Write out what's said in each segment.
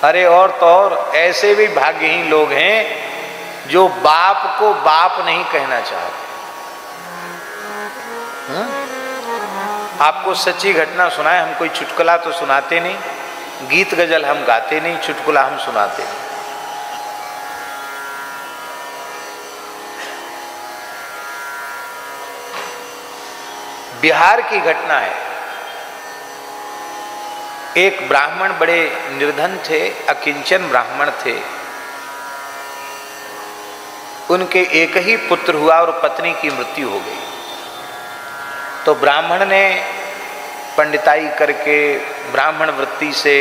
अरे और तो और ऐसे भी भाग्यहीन लोग हैं जो बाप को बाप नहीं कहना चाहते। आपको सच्ची घटना सुनाए, हम कोई चुटकुला तो सुनाते नहीं, गीत गजल हम गाते नहीं, चुटकुला हम सुनाते नहीं। बिहार की घटना है। एक ब्राह्मण बड़े निर्धन थे, अकिंचन ब्राह्मण थे। उनके एक ही पुत्र हुआ और पत्नी की मृत्यु हो गई। तो ब्राह्मण ने पंडिताई करके ब्राह्मण वृत्ति से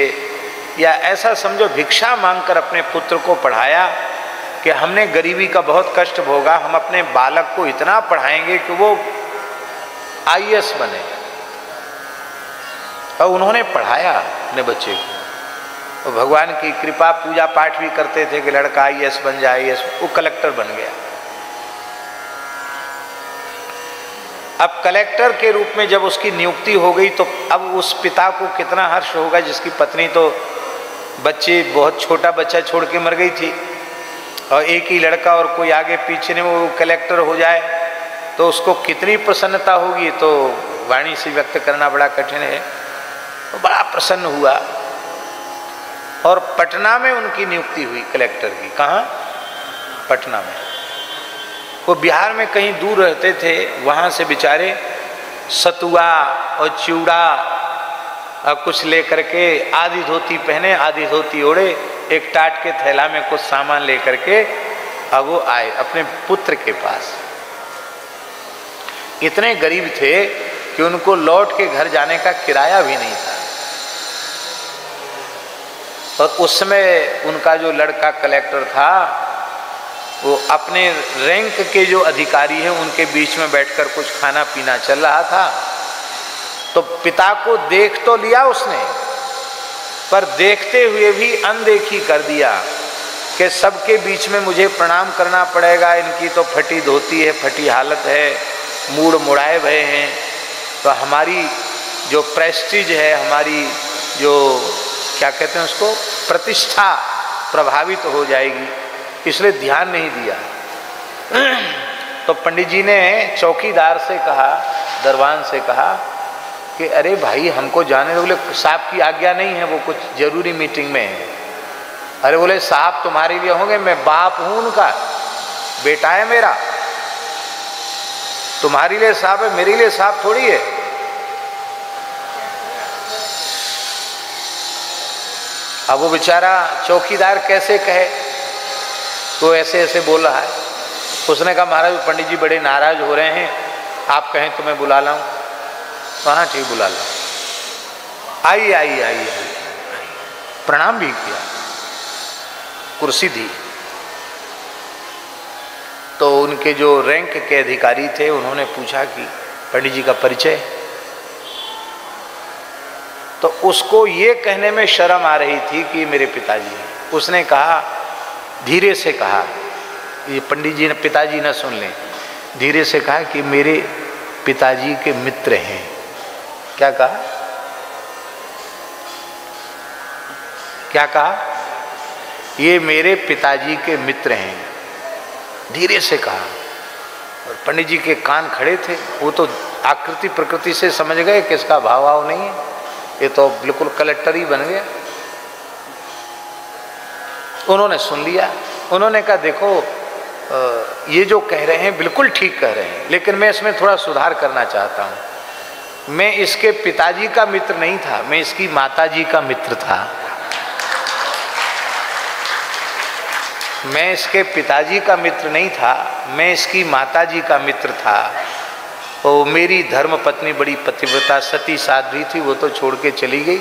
या ऐसा समझो भिक्षा मांगकर अपने पुत्र को पढ़ाया कि हमने गरीबी का बहुत कष्ट भोगा, हम अपने बालक को इतना पढ़ाएंगे कि वो आईएएस बने। और उन्होंने पढ़ाया अपने बच्चे को, और भगवान की कृपा, पूजा पाठ भी करते थे कि लड़का आईएएस बन जाए, आईएएस, वो कलेक्टर बन गया। अब कलेक्टर के रूप में जब उसकी नियुक्ति हो गई तो अब उस पिता को कितना हर्ष होगा जिसकी पत्नी तो बच्चे, बहुत छोटा बच्चा छोड़ के मर गई थी, और एक ही लड़का और कोई आगे पीछे नहीं, वो कलेक्टर हो जाए तो उसको कितनी प्रसन्नता होगी, तो वाणी से व्यक्त करना बड़ा कठिन है। तो बड़ा प्रसन्न हुआ और पटना में उनकी नियुक्ति हुई कलेक्टर की। कहाँ? पटना में। वो बिहार में कहीं दूर रहते थे, वहाँ से बेचारे सतुआ और चिवड़ा और कुछ लेकर के, आधी धोती पहने आधी धोती ओढ़े, एक टाट के थैला में कुछ सामान लेकर के अब वो आए अपने पुत्र के पास। इतने गरीब थे कि उनको लौट के घर जाने का किराया भी नहीं था। और उस समय उनका जो लड़का कलेक्टर था वो अपने रैंक के जो अधिकारी हैं उनके बीच में बैठकर कुछ खाना पीना चल रहा था। तो पिता को देख तो लिया उसने, पर देखते हुए भी अनदेखी कर दिया कि सबके बीच में मुझे प्रणाम करना पड़ेगा, इनकी तो फटी धोती है, फटी हालत है, मूड मुड़ाए भये हैं, तो हमारी जो प्रेस्टीज है, हमारी जो क्या कहते हैं उसको, प्रतिष्ठा प्रभावित हो जाएगी, इसलिए ध्यान नहीं दिया। तो पंडित जी ने चौकीदार से कहा, दरबान से कहा कि अरे भाई हमको जाने दो। बोले साहब की आज्ञा नहीं है, वो कुछ जरूरी मीटिंग में है। अरे बोले साहब तुम्हारे लिए होंगे, मैं बाप हूं उनका, बेटा है मेरा, तुम्हारे लिए साहब है, मेरे लिए साहब थोड़ी है। अब वो बेचारा चौकीदार कैसे कहे, तो ऐसे ऐसे बोल रहा है। उसने कहा महाराज पंडित जी बड़े नाराज हो रहे हैं, आप कहें तो मैं बुला लाऊं। हाँ ठीक, बुला ला। आई आई आई, प्रणाम भी किया, कुर्सी दी। तो उनके जो रैंक के अधिकारी थे उन्होंने पूछा कि पंडित जी का परिचय। तो उसको ये कहने में शर्म आ रही थी कि मेरे पिताजी हैं। उसने कहा, धीरे से कहा, ये पंडित जी ने, पिताजी न सुन लें, धीरे से कहा कि मेरे पिताजी के मित्र हैं। क्या कहा? क्या कहा? ये मेरे पिताजी के मित्र हैं, धीरे से कहा। और पंडित जी के कान खड़े थे, वो तो आकृति प्रकृति से समझ गए कि इसका भाव भाव नहीं है, ये तो बिल्कुल कलेक्टर ही बन गया। उन्होंने सुन लिया। उन्होंने कहा देखो ये जो कह रहे हैं बिल्कुल ठीक कह रहे हैं, लेकिन मैं इसमें थोड़ा सुधार करना चाहता हूँ। मैं इसके पिताजी का मित्र नहीं था, मैं इसकी माताजी का मित्र था। मैं इसके पिताजी का मित्र नहीं था, मैं इसकी माताजी का मित्र था। और मेरी धर्म पत्नी बड़ी पतिव्रता सती साध्वी थी, वो तो छोड़ के चली गई,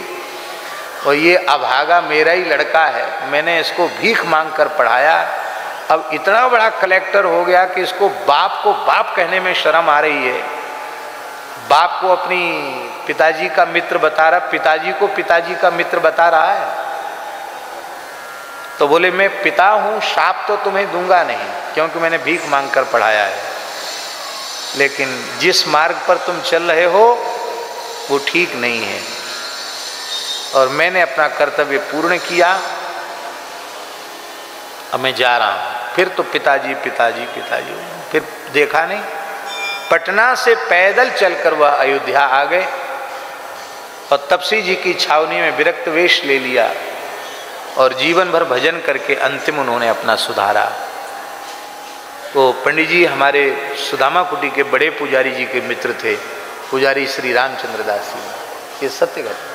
और ये अभागा मेरा ही लड़का है, मैंने इसको भीख मांग कर पढ़ाया। अब इतना बड़ा कलेक्टर हो गया कि इसको बाप को बाप कहने में शर्म आ रही है। बाप को अपनी पिताजी का मित्र बता रहा, पिताजी को पिताजी का मित्र बता रहा है। तो बोले मैं पिता हूँ, शाप तो तुम्हें दूंगा नहीं क्योंकि मैंने भीख मांग कर पढ़ाया है, लेकिन जिस मार्ग पर तुम चल रहे हो वो ठीक नहीं है, और मैंने अपना कर्तव्य पूर्ण किया, अब मैं जा रहा हूँ। फिर तो पिताजी पिताजी पिताजी, फिर देखा नहीं। पटना से पैदल चलकर वह अयोध्या आ गए और तपसी जी की छावनी में विरक्त वेश ले लिया और जीवन भर भजन करके अंतिम उन्होंने अपना सुधारा। तो पंडित जी हमारे सुदामा कुटी के बड़े पुजारी जी के मित्र थे, पुजारी श्री रामचंद्र दास जी। ये सत्य घटना।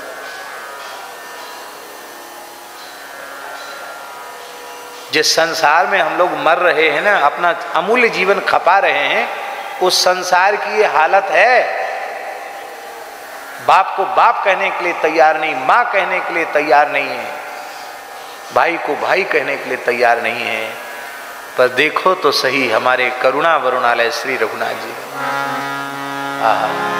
जिस संसार में हम लोग मर रहे हैं ना, अपना अमूल्य जीवन खपा रहे हैं, उस संसार की ये हालत है। बाप को बाप कहने के लिए तैयार नहीं, माँ कहने के लिए तैयार नहीं है, भाई को भाई कहने के लिए तैयार नहीं है। पर देखो तो सही हमारे करुणा वरुणालय श्री रघुनाथ जी। आहा।